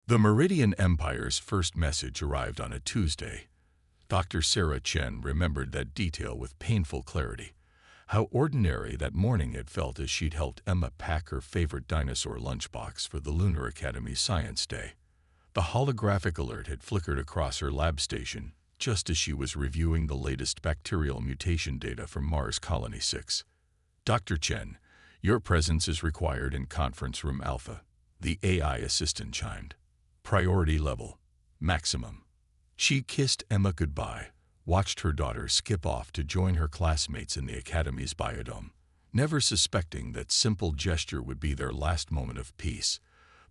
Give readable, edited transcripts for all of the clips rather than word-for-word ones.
The Meridian Empire's first message arrived on a Tuesday. Dr. Sarah Chen remembered that detail with painful clarity. How ordinary that morning had felt as she'd helped Emma pack her favorite dinosaur lunchbox for the Lunar Academy's Science Day. The holographic alert had flickered across her lab station just as she was reviewing the latest bacterial mutation data from Mars Colony 6. Dr. Chen, your presence is required in Conference Room Alpha, the AI assistant chimed. Priority level, maximum. She kissed Emma goodbye, watched her daughter skip off to join her classmates in the Academy's biodome, never suspecting that simple gesture would be their last moment of peace.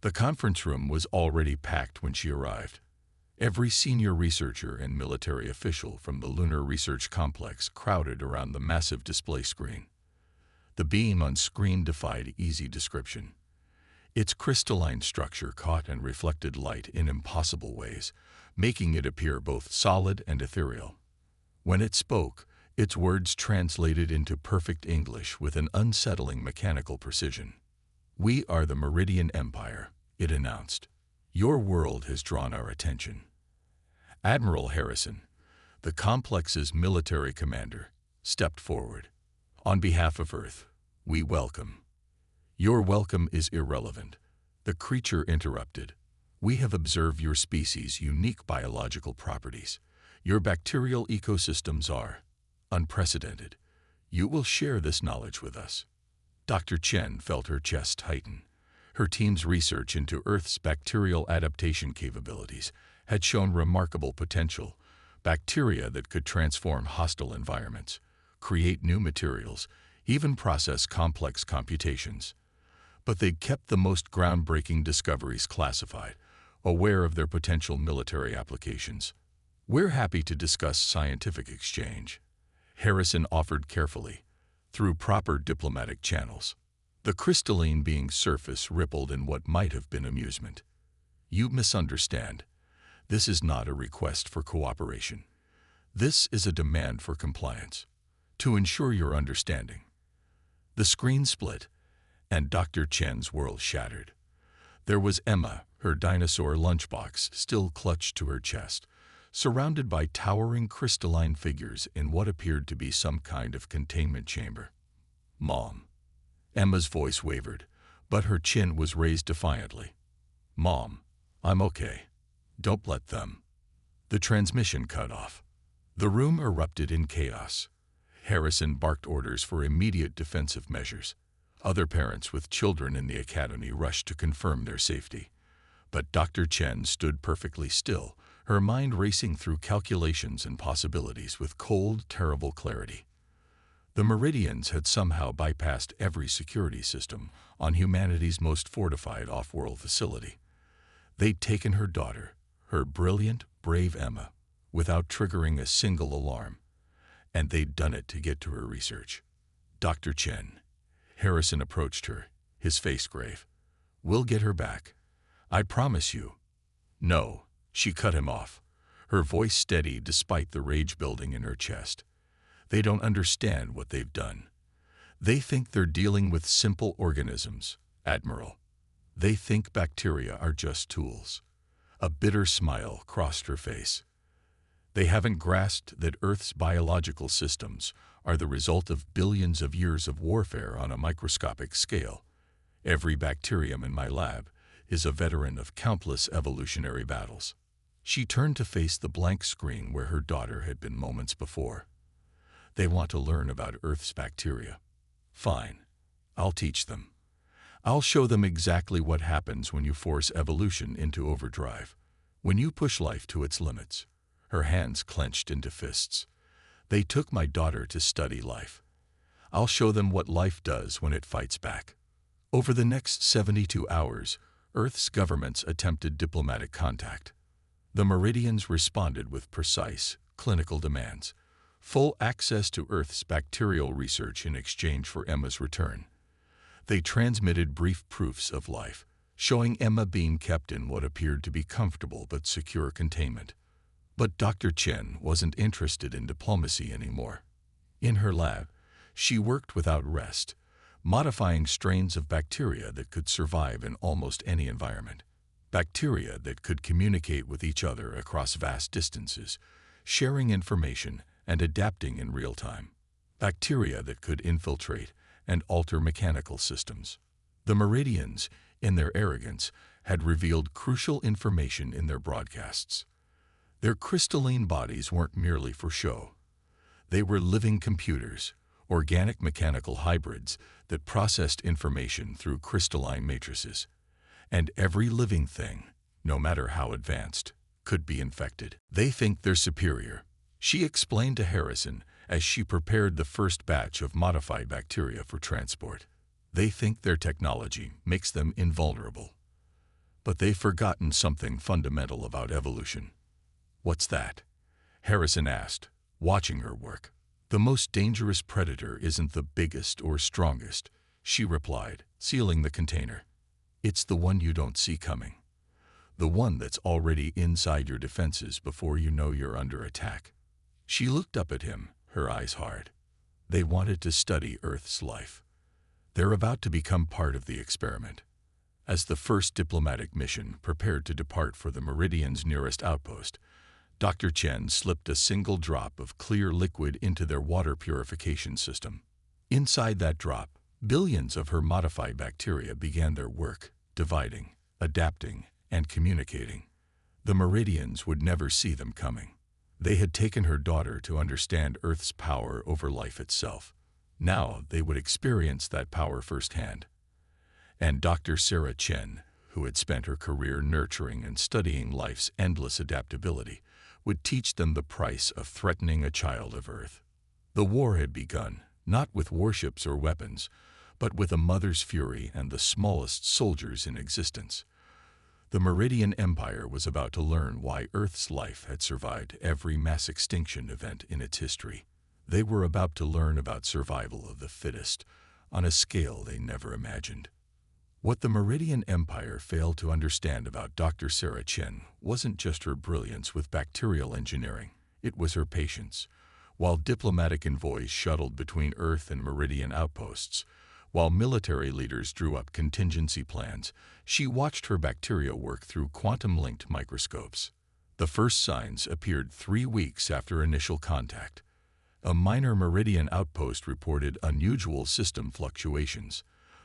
The conference room was already packed when she arrived. Every senior researcher and military official from the Lunar Research Complex crowded around the massive display screen. The beam on screen defied easy description. Its crystalline structure caught and reflected light in impossible ways, making it appear both solid and ethereal. When it spoke, its words translated into perfect English with an unsettling mechanical precision. "We are the Meridian Empire," it announced. "Your world has drawn our attention." Admiral Harrison, the complex's military commander, stepped forward. "On behalf of Earth, we welcome." "Your welcome is irrelevant," the creature interrupted. "We have observed your species' unique biological properties. Your bacterial ecosystems are unprecedented. You will share this knowledge with us." Dr. Chen felt her chest tighten. Her team's research into Earth's bacterial adaptation capabilities had shown remarkable potential, bacteria that could transform hostile environments, create new materials, even process complex computations. But they'd kept the most groundbreaking discoveries classified, aware of their potential military applications. "We're happy to discuss scientific exchange," Harrison offered carefully, "through proper diplomatic channels." The crystalline being's surface rippled in what might have been amusement. "You misunderstand. This is not a request for cooperation. This is a demand for compliance. To ensure your understanding." The screen split, and Dr. Chen's world shattered. There was Emma, her dinosaur lunchbox still clutched to her chest, surrounded by towering crystalline figures in what appeared to be some kind of containment chamber. "Mom." Emma's voice wavered, but her chin was raised defiantly. "Mom, I'm okay. Don't let them." The transmission cut off. The room erupted in chaos. Harrison barked orders for immediate defensive measures. Other parents with children in the academy rushed to confirm their safety. But Dr. Chen stood perfectly still, her mind racing through calculations and possibilities with cold, terrible clarity. The Meridians had somehow bypassed every security system on humanity's most fortified off-world facility. They'd taken her daughter, her brilliant, brave Emma, without triggering a single alarm. And they'd done it to get to her research. "Dr. Chen." Harrison approached her, his face grave. "We'll get her back. I promise you." "No," she cut him off, her voice steady despite the rage building in her chest. "They don't understand what they've done. They think they're dealing with simple organisms, Admiral. They think bacteria are just tools." A bitter smile crossed her face. "They haven't grasped that Earth's biological systems are the result of billions of years of warfare on a microscopic scale. Every bacterium in my lab is a veteran of countless evolutionary battles." She turned to face the blank screen where her daughter had been moments before. "They want to learn about Earth's bacteria. Fine. I'll teach them. I'll show them exactly what happens when you force evolution into overdrive, when you push life to its limits." Her hands clenched into fists. "They took my daughter to study life. I'll show them what life does when it fights back." Over the next 72 hours, Earth's governments attempted diplomatic contact. The Meridians responded with precise, clinical demands. Full access to Earth's bacterial research in exchange for Emma's return. They transmitted brief proofs of life, showing Emma being kept in what appeared to be comfortable but secure containment. But Dr. Chen wasn't interested in diplomacy anymore. In her lab, she worked without rest, modifying strains of bacteria that could survive in almost any environment. bacteria that could communicate with each other across vast distances, sharing information and adapting in real time. Bacteria that could infiltrate and alter mechanical systems. The Meridians, in their arrogance, had revealed crucial information in their broadcasts. Their crystalline bodies weren't merely for show. They were living computers, organic mechanical hybrids that processed information through crystalline matrices. And every living thing, no matter how advanced, could be infected. They think they're superior, she explained to Harrison as she prepared the first batch of modified bacteria for transport. They think their technology makes them invulnerable. But they've forgotten something fundamental about evolution. What's that? Harrison asked, watching her work. The most dangerous predator isn't the biggest or strongest, she replied, sealing the container. It's the one you don't see coming. The one that's already inside your defenses before you know you're under attack. She looked up at him, her eyes hard. They wanted to study Earth's life. They're about to become part of the experiment. As the first diplomatic mission prepared to depart for the Meridian's nearest outpost, Dr. Chen slipped a single drop of clear liquid into their water purification system. Inside that drop, billions of her modified bacteria began their work, dividing, adapting, and communicating. The Meridians would never see them coming. They had taken her daughter to understand Earth's power over life itself. Now they would experience that power firsthand. And Dr. Sarah Chen, who had spent her career nurturing and studying life's endless adaptability, would teach them the price of threatening a child of Earth. The war had begun, not with warships or weapons, but with a mother's fury and the smallest soldiers in existence. The Meridian Empire was about to learn why Earth's life had survived every mass extinction event in its history. They were about to learn about survival of the fittest on a scale they never imagined. What the Meridian Empire failed to understand about Dr. Sarah Chen wasn't just her brilliance with bacterial engineering, it was her patience. While diplomatic envoys shuttled between Earth and Meridian outposts, while military leaders drew up contingency plans, she watched her bacteria work through quantum-linked microscopes. The first signs appeared 3 weeks after initial contact. A minor Meridian outpost reported unusual system fluctuations.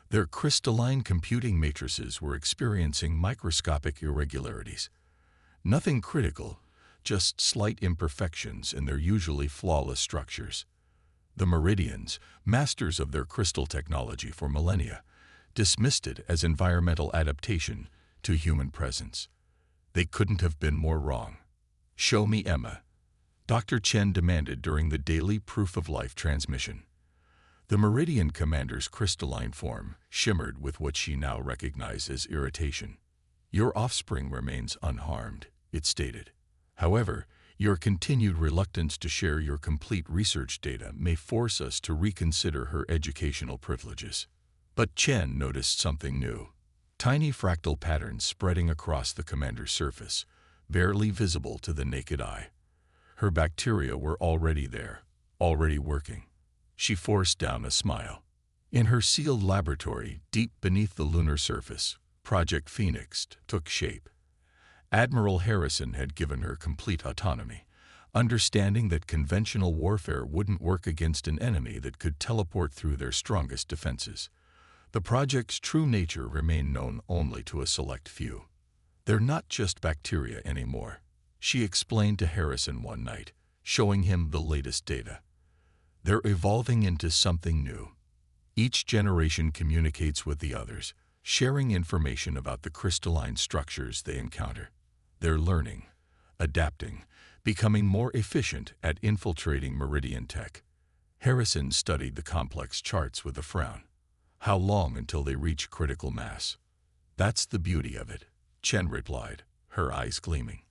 Their crystalline computing matrices were experiencing microscopic irregularities. Nothing critical, just slight imperfections in their usually flawless structures. The Meridians, masters of their crystal technology for millennia, dismissed it as environmental adaptation to human presence. They couldn't have been more wrong. "Show me Emma," Dr. Chen demanded during the daily Proof of Life transmission. The Meridian commander's crystalline form shimmered with what she now recognized as irritation. "Your offspring remains unharmed," it stated. "However, your continued reluctance to share your complete research data may force us to reconsider her educational privileges." But Chen noticed something new. Tiny fractal patterns spreading across the commander's surface, barely visible to the naked eye. Her bacteria were already there, already working. She forced down a smile. In her sealed laboratory, deep beneath the lunar surface, Project Phoenix took shape. Admiral Harrison had given her complete autonomy, understanding that conventional warfare wouldn't work against an enemy that could teleport through their strongest defenses. The project's true nature remained known only to a select few. "They're not just bacteria anymore," she explained to Harrison one night, showing him the latest data. "They're evolving into something new. Each generation communicates with the others, sharing information about the crystalline structures they encounter. They're learning, adapting, becoming more efficient at infiltrating Meridian tech." Harrison studied the complex charts with a frown. "How long until they reach critical mass?" "That's the beauty of it," Chen replied, her eyes gleaming.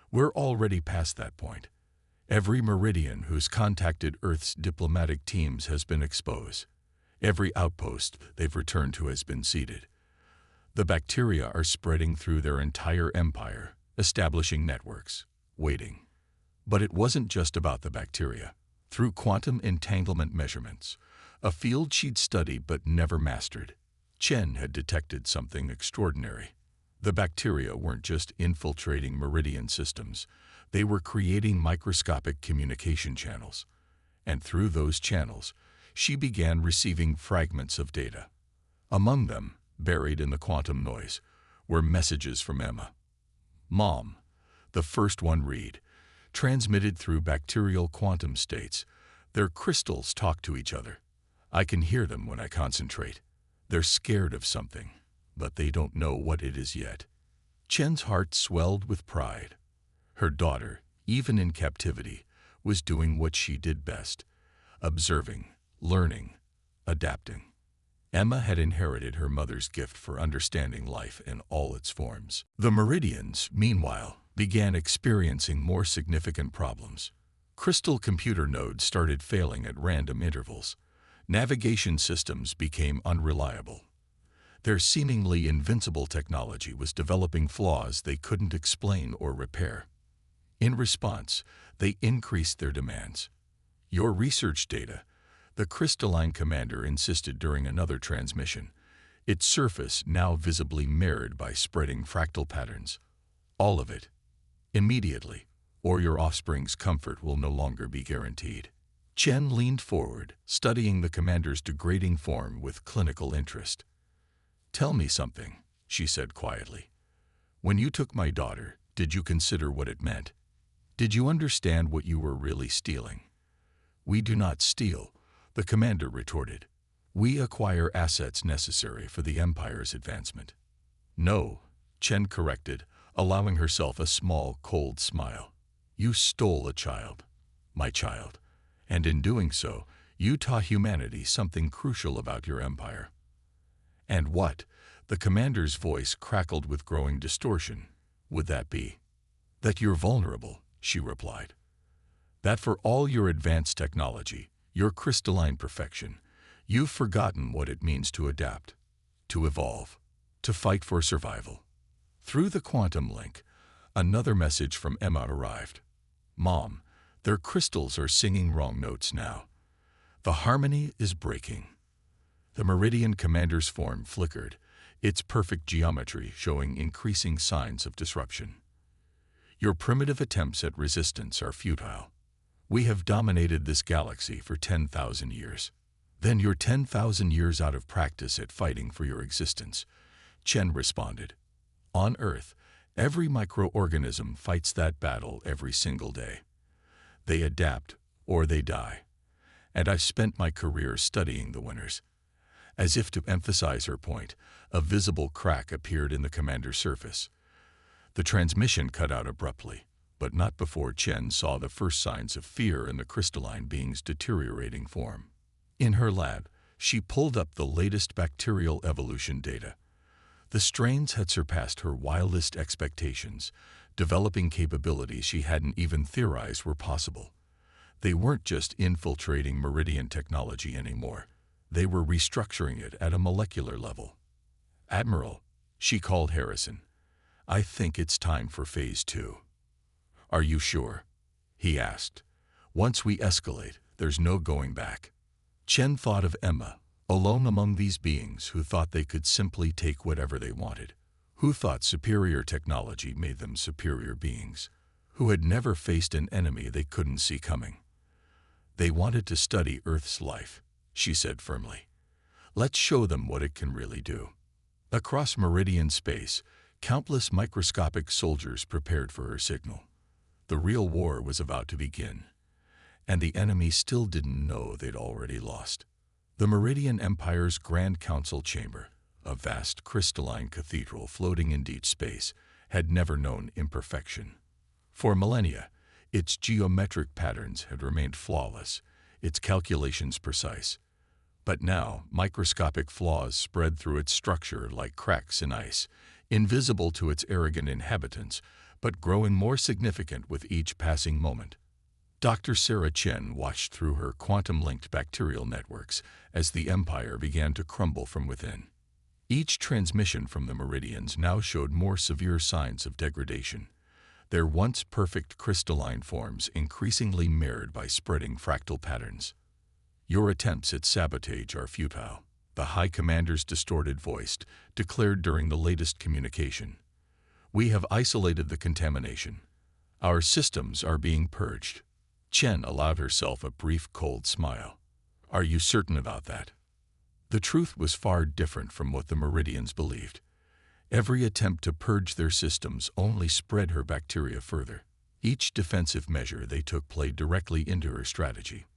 "We're already past that point. Every Meridian who's contacted Earth's diplomatic teams has been exposed. Every outpost they've returned to has been seeded. The bacteria are spreading through their entire empire, establishing networks, waiting." But it wasn't just about the bacteria. Through quantum entanglement measurements, a field she'd studied but never mastered, Chen had detected something extraordinary. The bacteria weren't just infiltrating meridian systems, they were creating microscopic communication channels. And through those channels, she began receiving fragments of data. Among them, buried in the quantum noise, were messages from Emma. "Mom," the first one read, transmitted through bacterial quantum states. "Their crystals talk to each other. I can hear them when I concentrate. They're scared of something, but they don't know what it is yet." Chen's heart swelled with pride. Her daughter, even in captivity, was doing what she did best: observing, learning, adapting. Emma had inherited her mother's gift for understanding life in all its forms. The Meridians, meanwhile, began experiencing more significant problems. Crystal computer nodes started failing at random intervals. Navigation systems became unreliable. Their seemingly invincible technology was developing flaws they couldn't explain or repair. In response, they increased their demands. "Your research data," the crystalline commander insisted during another transmission, its surface now visibly mirrored by spreading fractal patterns. "All of it. Immediately, or your offspring's comfort will no longer be guaranteed." Chen leaned forward, studying the commander's degrading form with clinical interest. "Tell me something," she said quietly. "When you took my daughter, did you consider what it meant? Did you understand what you were really stealing?" "We do not steal," the commander retorted. "We acquire assets necessary for the Empire's advancement." "No," Chen corrected, allowing herself a small, cold smile. "You stole a child, my child, and in doing so, you taught humanity something crucial about your empire." "And what?" The commander's voice crackled with growing distortion. "Would that be?" "That you're vulnerable," she replied. "That for all your advanced technology, your crystalline perfection, you've forgotten what it means to adapt, to evolve, to fight for survival." Through the quantum link, another message from Emma arrived. "Mom, their crystals are singing wrong notes now. The harmony is breaking." The Meridian commander's form flickered, its perfect geometry showing increasing signs of disruption. "Your primitive attempts at resistance are futile. We have dominated this galaxy for 10,000 years. Then you're 10,000 years out of practice at fighting for your existence," Chen responded. "On Earth, every microorganism fights that battle every single day. They adapt or they die. And I've spent my career studying the winners." As if to emphasize her point, a visible crack appeared in the commander's surface. The transmission cut out abruptly, but not before Chen saw the first signs of fear in the crystalline being's deteriorating form. In her lab, she pulled up the latest bacterial evolution data. The strains had surpassed her wildest expectations, developing capabilities she hadn't even theorized were possible. They weren't just infiltrating Meridian technology anymore. They were restructuring it at a molecular level. "Admiral," she called Harrison, "I think it's time for Phase 2. "Are you sure?" he asked. "Once we escalate, there's no going back." Chen thought of Emma, alone among these beings who thought they could simply take whatever they wanted, who thought superior technology made them superior beings, who had never faced an enemy they couldn't see coming. "They wanted to study Earth's life," she said firmly. "Let's show them what it can really do." Across Meridian space, countless microscopic soldiers prepared for her signal. The real war was about to begin, and the enemy still didn't know they'd already lost. The Meridian Empire's Grand Council chamber, a vast crystalline cathedral floating in deep space, had never known imperfection. For millennia, its geometric patterns had remained flawless, its calculations precise. But now, microscopic flaws spread through its structure like cracks in ice, invisible to its arrogant inhabitants, but growing more significant with each passing moment. Dr. Sarah Chen watched through her quantum-linked bacterial networks as the Empire began to crumble from within. Each transmission from the Meridians now showed more severe signs of degradation, their once perfect crystalline forms increasingly mirrored by spreading fractal patterns. "Your attempts at sabotage are futile," the High Commander's distorted voice declared during the latest communication. We have isolated the contamination. Our systems are being purged. Chen allowed herself a brief cold smile. Are you certain about that? The truth was far different from what the Meridians believed. Every attempt to purge their systems only spread her bacteria further. Each defensive measure they took played directly into her strategy.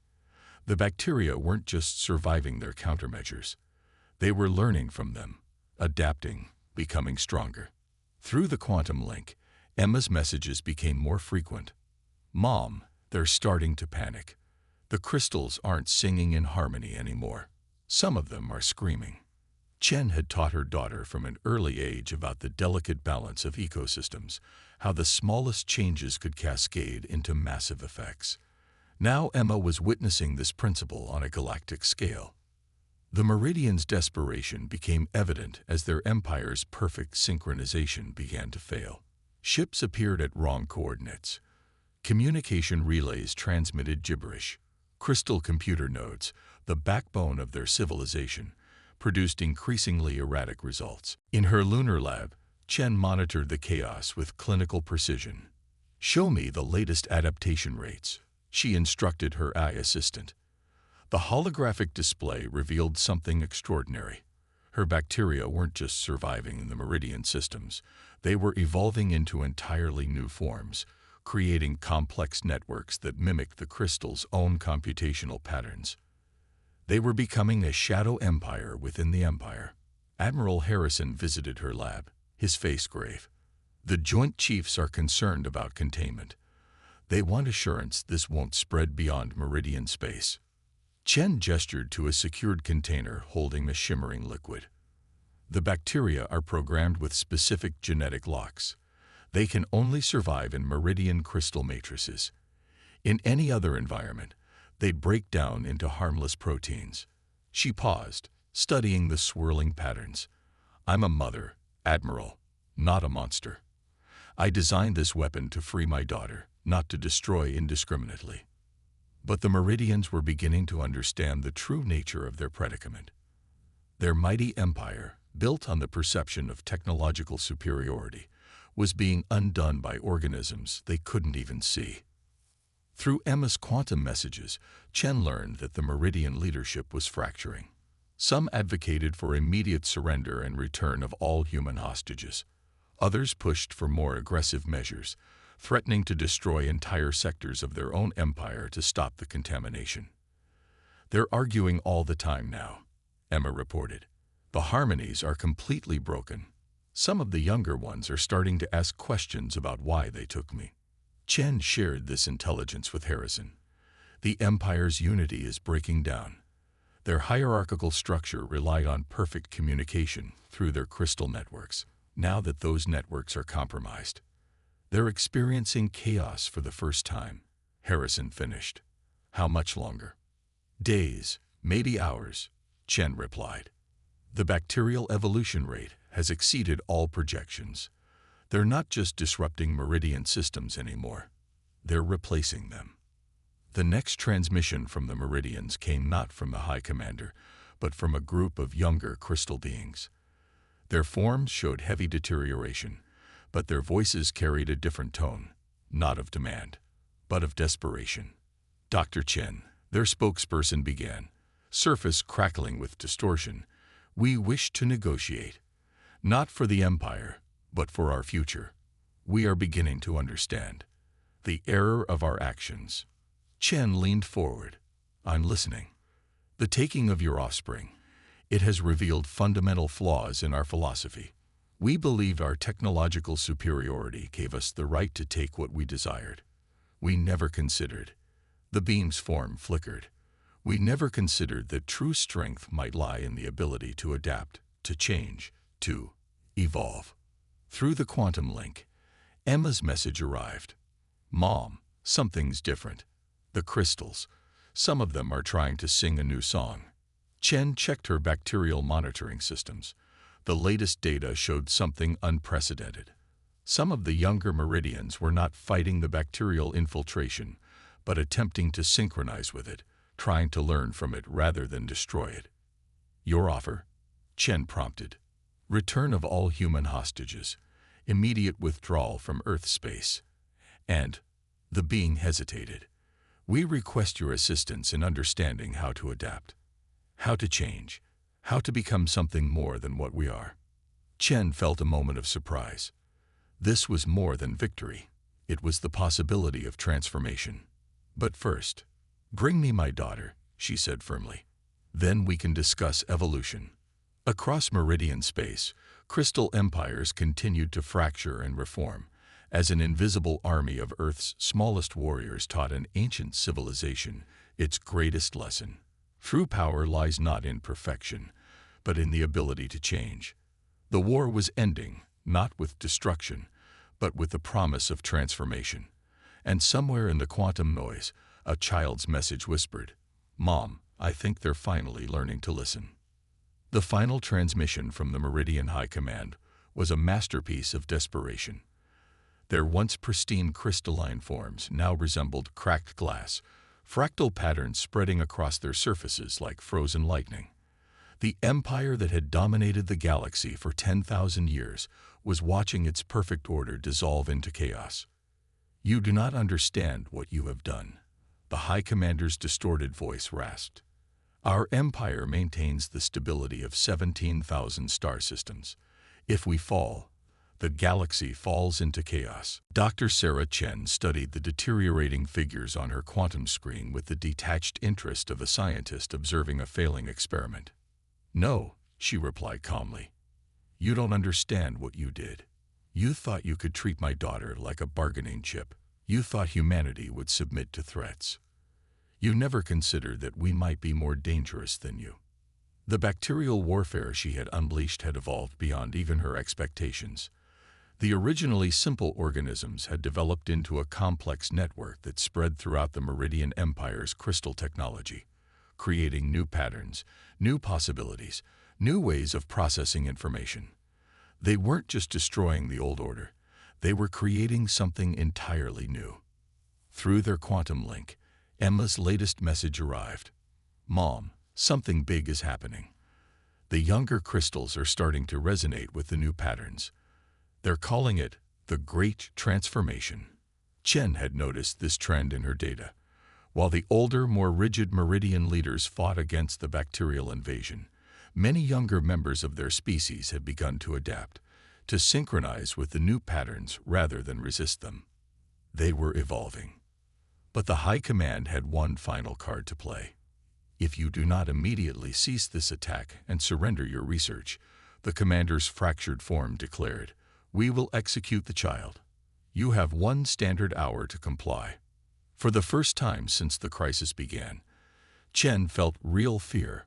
The bacteria weren't just surviving their countermeasures. They were learning from them, adapting, becoming stronger. Through the quantum link, Emma's messages became more frequent. Mom, they're starting to panic. The crystals aren't singing in harmony anymore. Some of them are screaming. Chen had taught her daughter from an early age about the delicate balance of ecosystems, how the smallest changes could cascade into massive effects. Now Emma was witnessing this principle on a galactic scale. The Meridians' desperation became evident as their empire's perfect synchronization began to fail. Ships appeared at wrong coordinates. Communication relays transmitted gibberish. Crystal computer nodes, the backbone of their civilization, produced increasingly erratic results. In her lunar lab, Chen monitored the chaos with clinical precision. "Show me the latest adaptation rates," she instructed her AI assistant. The holographic display revealed something extraordinary. Her bacteria weren't just surviving in the Meridian systems. They were evolving into entirely new forms, creating complex networks that mimicked the crystal's own computational patterns. They were becoming a shadow empire within the empire. Admiral Harrison visited her lab, his face grave. "The Joint Chiefs are concerned about containment. They want assurance this won't spread beyond Meridian space." Chen gestured to a secured container holding a shimmering liquid. "The bacteria are programmed with specific genetic locks. They can only survive in Meridian crystal matrices. In any other environment, they'd break down into harmless proteins." She paused, studying the swirling patterns. "I'm a mother, Admiral, not a monster. I designed this weapon to free my daughter, not to destroy indiscriminately." But the Meridians were beginning to understand the true nature of their predicament. Their mighty empire, built on the perception of technological superiority, was being undone by organisms they couldn't even see. Through Emma's quantum messages, Chen learned that the Meridian leadership was fracturing. Some advocated for immediate surrender and return of all human hostages. Others pushed for more aggressive measures, threatening to destroy entire sectors of their own empire to stop the contamination. "They're arguing all the time now," Emma reported. "The harmonies are completely broken. Some of the younger ones are starting to ask questions about why they took me." Chen shared this intelligence with Harrison. "The Empire's unity is breaking down. Their hierarchical structure relied on perfect communication through their crystal networks. Now that those networks are compromised, they're experiencing chaos for the first time." Harrison finished. "How much longer?" "Days, maybe hours," Chen replied. "The bacterial evolution rate has exceeded all projections. They're not just disrupting Meridian systems anymore. They're replacing them." The next transmission from the Meridians came not from the High Commander, but from a group of younger crystal beings. Their forms showed heavy deterioration, but their voices carried a different tone, not of demand, but of desperation. "Dr. Chen," their spokesperson began, surface crackling with distortion, "we wish to negotiate. Not for the Empire, but for our future. We are beginning to understand the error of our actions." Chen leaned forward. "I'm listening. The taking of your offspring, it has revealed fundamental flaws in our philosophy. We believed our technological superiority gave us the right to take what we desired. We never considered." The beam's form flickered. "We never considered that true strength might lie in the ability to adapt, to change, to evolve." Through the quantum link, Emma's message arrived. "Mom, something's different. The crystals, some of them are trying to sing a new song." Chen checked her bacterial monitoring systems. The latest data showed something unprecedented. Some of the younger Meridians were not fighting the bacterial infiltration, but attempting to synchronize with it, trying to learn from it rather than destroy it. "Your offer?" Chen prompted. "Return of all human hostages. immediate withdrawal from Earth space. And the being hesitated. We request your assistance in understanding how to adapt, how to change, how to become something more than what we are. Chen felt a moment of surprise. This was more than victory. It was the possibility of transformation. But first, bring me my daughter, she said firmly. Then we can discuss evolution. Across meridian space, crystal empires continued to fracture and reform, as an invisible army of Earth's smallest warriors taught an ancient civilization its greatest lesson. True power lies not in perfection, but in the ability to change. The war was ending, not with destruction, but with the promise of transformation. And somewhere in the quantum noise, a child's message whispered, "Mom, I think they're finally learning to listen." The final transmission from the Meridian High Command was a masterpiece of desperation. Their once pristine crystalline forms now resembled cracked glass, fractal patterns spreading across their surfaces like frozen lightning. The empire that had dominated the galaxy for 10,000 years was watching its perfect order dissolve into chaos. "You do not understand what you have done," the High Commander's distorted voice rasped. "Our empire maintains the stability of 17,000 star systems. If we fall, the galaxy falls into chaos." Dr. Sarah Chen studied the deteriorating figures on her quantum screen with the detached interest of a scientist observing a failing experiment. "No," she replied calmly. "You don't understand what you did. You thought you could treat my daughter like a bargaining chip. You thought humanity would submit to threats. You never considered that we might be more dangerous than you." The bacterial warfare she had unleashed had evolved beyond even her expectations. The originally simple organisms had developed into a complex network that spread throughout the Meridian Empire's crystal technology, creating new patterns, new possibilities, new ways of processing information. They weren't just destroying the old order, they were creating something entirely new. Through their quantum link, Emma's latest message arrived. "Mom, something big is happening. The younger crystals are starting to resonate with the new patterns. They're calling it the Great Transformation." Chen had noticed this trend in her data. While the older, more rigid Meridian leaders fought against the bacterial invasion, many younger members of their species had begun to adapt, to synchronize with the new patterns rather than resist them. They were evolving. But the High Command had one final card to play. "If you do not immediately cease this attack and surrender your research," the commander's fractured form declared, "we will execute the child. You have 1 standard hour to comply." For the first time since the crisis began, Chen felt real fear.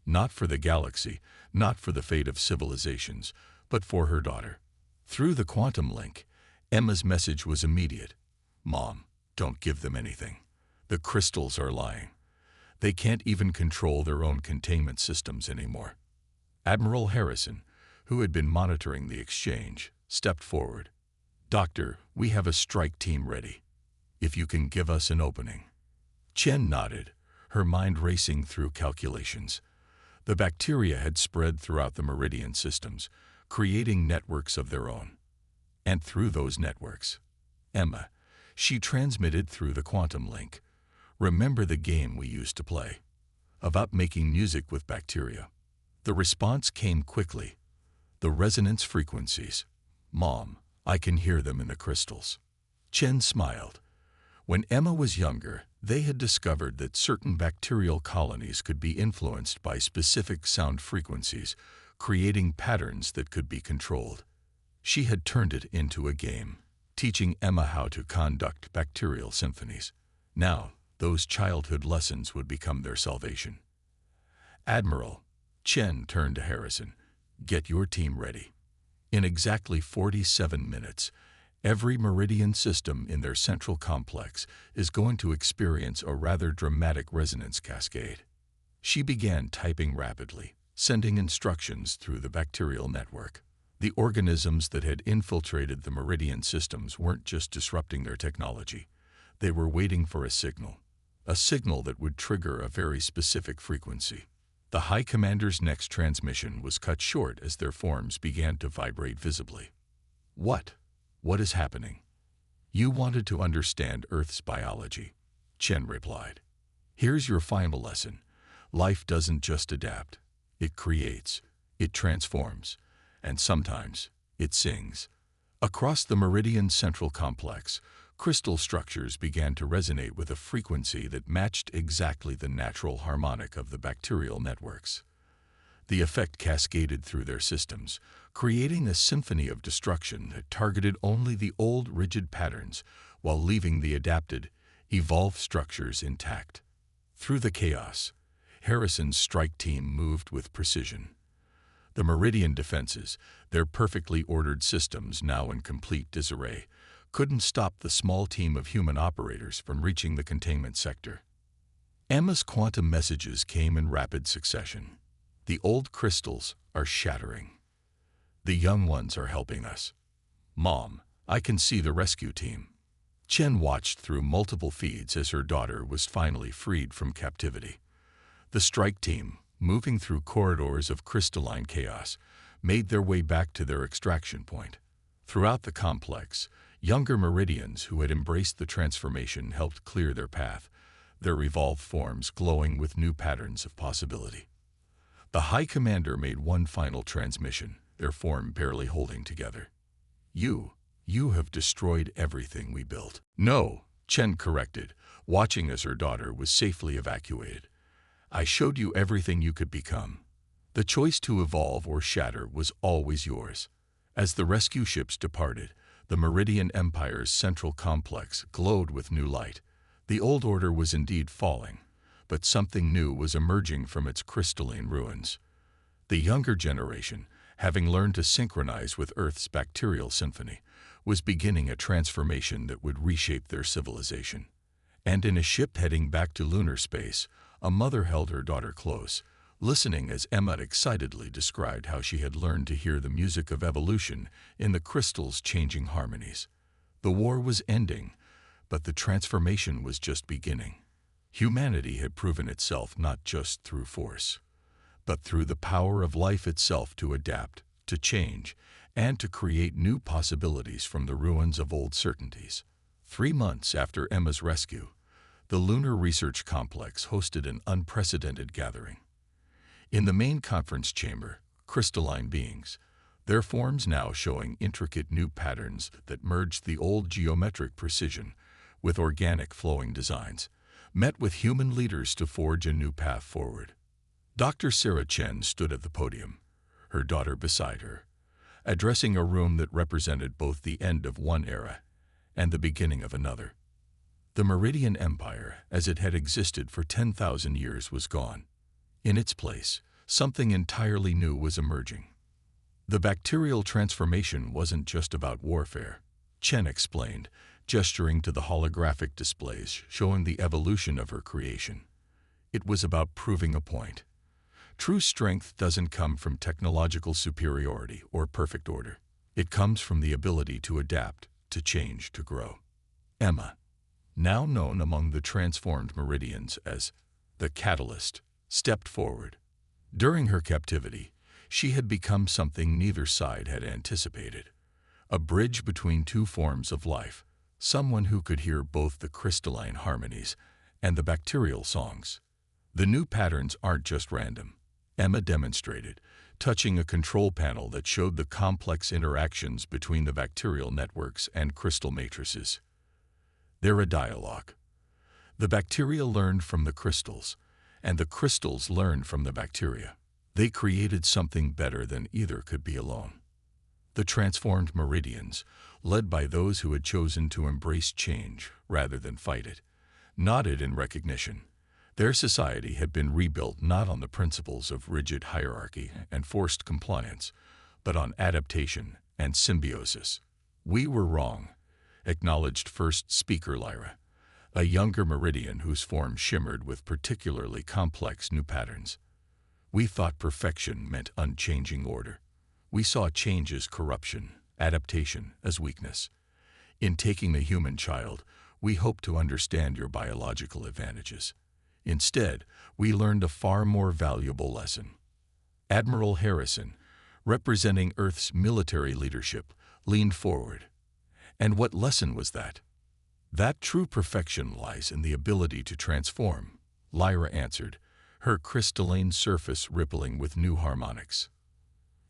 Not for the galaxy, not for the fate of civilizations, but for her daughter. Through the quantum link, Emma's message was immediate. "Mom, don't give them anything. The crystals are lying. They can't even control their own containment systems anymore." Admiral Harrison, who had been monitoring the exchange, stepped forward. "Doctor, we have a strike team ready. If you can give us an opening." Chen nodded, her mind racing through calculations. The bacteria had spread throughout the Meridian systems, creating networks of their own. And through those networks, Emma, she transmitted through the quantum link. "Remember the game we used to play? About making music with bacteria?" The response came quickly. "The resonance frequencies. Mom, I can hear them in the crystals." Chen smiled. When Emma was younger, they had discovered that certain bacterial colonies could be influenced by specific sound frequencies, creating patterns that could be controlled. She had turned it into a game, teaching Emma how to conduct bacterial symphonies. Now, those childhood lessons would become their salvation. "Admiral," Chen turned to Harrison, "get your team ready. In exactly 47 minutes, every Meridian system in their central complex is going to experience a rather dramatic resonance cascade." She began typing rapidly, sending instructions through the bacterial network. The organisms that had infiltrated the Meridian systems weren't just disrupting their technology. They were waiting for a signal that would trigger a very specific frequency. The High Commander's next transmission was cut short as their forms began to vibrate visibly. What? What is happening? You wanted to understand Earth's biology, Chen replied. Here's your final lesson. Life doesn't just adapt. It creates, it transforms, and sometimes it sings. Across the Meridian Central Complex, crystal structures began to resonate with a frequency that matched exactly the natural harmonic of the bacterial networks. The effect cascaded through their systems, creating a symphony of destruction that targeted only the old rigid patterns while leaving the adapted, evolved structures intact. Through the chaos, Harrison's strike team moved with precision. The Meridian defenses, their perfectly ordered systems now in complete disarray, couldn't stop the small team of human operators from reaching the containment sector. Emma's quantum messages came in rapid succession. The old crystals are shattering. The young ones are helping us. Mom, I can see the rescue team. Chen watched through multiple feeds as her daughter was finally freed from captivity. The strike team, moving through corridors of crystalline chaos, made their way back to their extraction point. Throughout the complex, younger Meridians who had embraced the transformation helped clear their path, their evolved forms glowing with new patterns of possibility. The High Commander made one final transmission, their form barely holding together. You have destroyed everything we built. No, Chen corrected, watching as her daughter was safely evacuated. I showed you everything you could become. The choice to evolve or shatter was always yours. As the rescue ships departed, the Meridian Empire's central complex glowed with new light. The old order was indeed falling, but something new was emerging from its crystalline ruins. The younger generation, having learned to synchronize with Earth's bacterial symphony, was beginning a transformation that would reshape their civilization. And in a ship heading back to lunar space, a mother held her daughter close, listening as Emma excitedly described how she had learned to hear the music of evolution in the crystal's changing harmonies. The war was ending, but the transformation was just beginning. Humanity had proven itself not just through force, but through the power of life itself to adapt, to change, and to create new possibilities from the ruins of old certainties. 3 months after Emma's rescue, the Lunar Research Complex hosted an unprecedented gathering. In the main conference chamber, crystalline beings, their forms now showing intricate new patterns that merged the old geometric precision with organic flowing designs, met with human leaders to forge a new path forward. Dr. Sarah Chen stood at the podium, her daughter beside her, addressing a room that represented both the end of one era and the beginning of another. The Meridian Empire, as it had existed for 10,000 years, was gone. In its place, something entirely new was emerging. The bacterial transformation wasn't just about warfare, Chen explained, gesturing to the holographic displays showing the evolution of her creation. It was about proving a point. True strength doesn't come from technological superiority or perfect order. It comes from the ability to adapt, to change, to grow. Emma, now known among the transformed Meridians as the Catalyst, stepped forward. During her captivity, she had become something neither side had anticipated. A bridge between two forms of life, someone who could hear both the crystalline harmonies and the bacterial songs. The new patterns aren't just random, Emma demonstrated, touching a control panel that showed the complex interactions between the bacterial networks and crystal matrices. They're a dialogue. The bacteria learned from the crystals, and the crystals learned from the bacteria. They created something better than either could be alone. The transformed Meridians, led by those who had chosen to embrace change rather than fight it, nodded in recognition. Their society had been rebuilt not on the principles of rigid hierarchy and forced compliance, but on adaptation and symbiosis. We were wrong, acknowledged first speaker Lyra, a younger Meridian whose form shimmered with particularly complex new patterns. We thought perfection meant unchanging order. We saw change as corruption, adaptation as weakness. In taking the human child, we hoped to understand your biological advantages. Instead, we learned a far more valuable lesson. Admiral Harrison, representing Earth's military leadership, leaned forward. And what lesson was that? That true perfection lies in the ability to transform, Lyra answered, her crystalline surface rippling with new harmonics.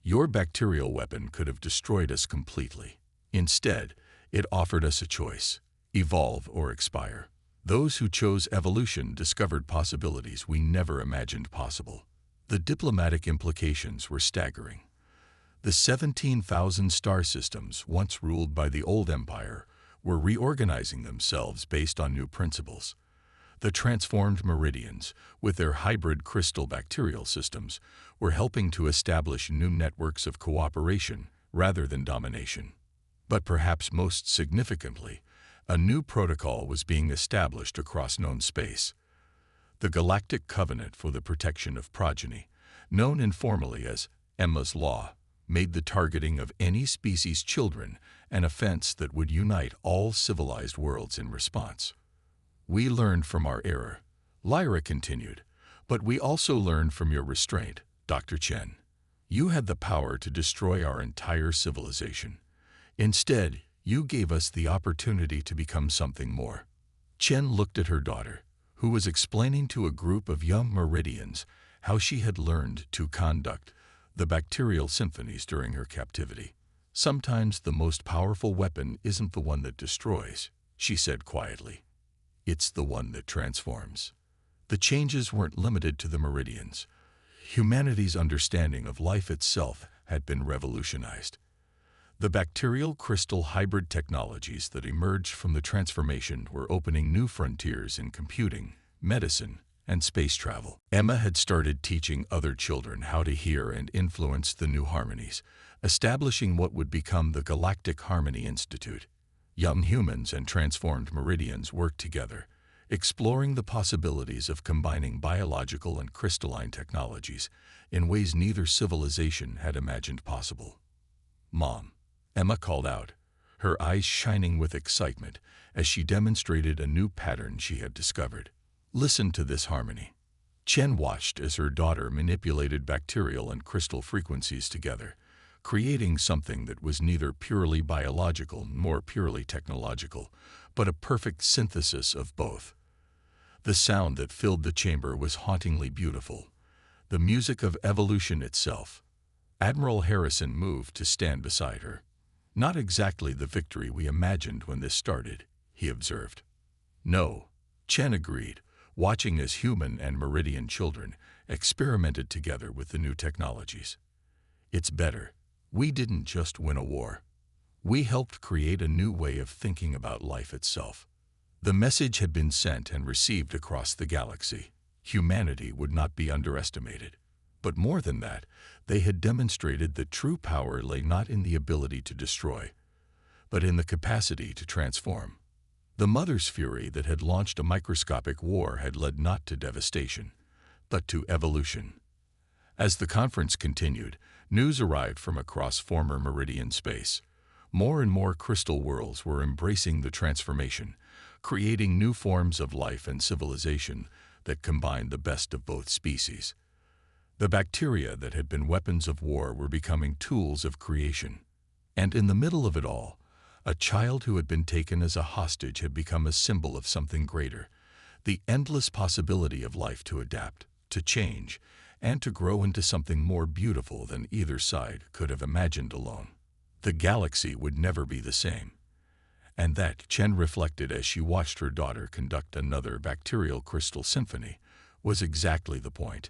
Your bacterial weapon could have destroyed us completely. Instead, it offered us a choice: evolve or expire. Those who chose evolution discovered possibilities we never imagined possible. The diplomatic implications were staggering. The 17,000 star systems once ruled by the old empire were reorganizing themselves based on new principles. The transformed meridians, with their hybrid crystal bacterial systems, were helping to establish new networks of cooperation rather than domination. But perhaps most significantly, a new protocol was being established across known space. The Galactic Covenant for the Protection of Progeny, known informally as Emma's Law, made the targeting of any species' children an offense that would unite all civilized worlds in response. We learned from our error, Lyra continued, but we also learned from your restraint, Dr. Chen. You had the power to destroy our entire civilization. Instead, you gave us the opportunity to become something more. Chen looked at her daughter, who was explaining to a group of young Meridians how she had learned to conduct the bacterial symphonies during her captivity. Sometimes the most powerful weapon isn't the one that destroys, she said quietly. It's the one that transforms. The changes weren't limited to the Meridians. Humanity's understanding of life itself had been revolutionized. The bacterial crystal hybrid technologies that emerged from the transformation were opening new frontiers in computing, medicine, and space travel. Emma had started teaching other children how to hear and influence the new harmonies, establishing what would become the Galactic Harmony Institute. Young humans and transformed Meridians worked together, exploring the possibilities of combining biological and crystalline technologies in ways neither civilization had imagined possible. Mom, Emma called out, her eyes shining with excitement as she demonstrated a new pattern she had discovered. Listen to this harmony. Chen watched as her daughter manipulated bacterial and crystal frequencies together, creating something that was neither purely biological nor purely technological, but a perfect synthesis of both. The sound that filled the chamber was hauntingly beautiful, the music of evolution itself. Admiral Harrison moved to stand beside her. Not exactly the victory we imagined when this started, he observed. No, Chen agreed, watching as human and Meridian children experimented together with the new technologies. It's better. We didn't just win a war. We helped create a new way of thinking about life itself. The message had been sent and received across the galaxy. Humanity would not be underestimated. But more than that, they had demonstrated that true power lay not in the ability to destroy, but in the capacity to transform. The mother's fury that had launched a microscopic war had led not to devastation, but to evolution. As the conference continued, news arrived from across former Meridian space. More and more crystal worlds were embracing the transformation, creating new forms of life and civilization that combined the best of both species. The bacteria that had been weapons of war were becoming tools of creation. And in the middle of it all, a child who had been taken as a hostage had become a symbol of something greater, the endless possibility of life to adapt, to change, and to grow into something more beautiful than either side could have imagined alone. The galaxy would never be the same. And that, Chen reflected as she watched her daughter conduct another bacterial crystal symphony, was exactly the point.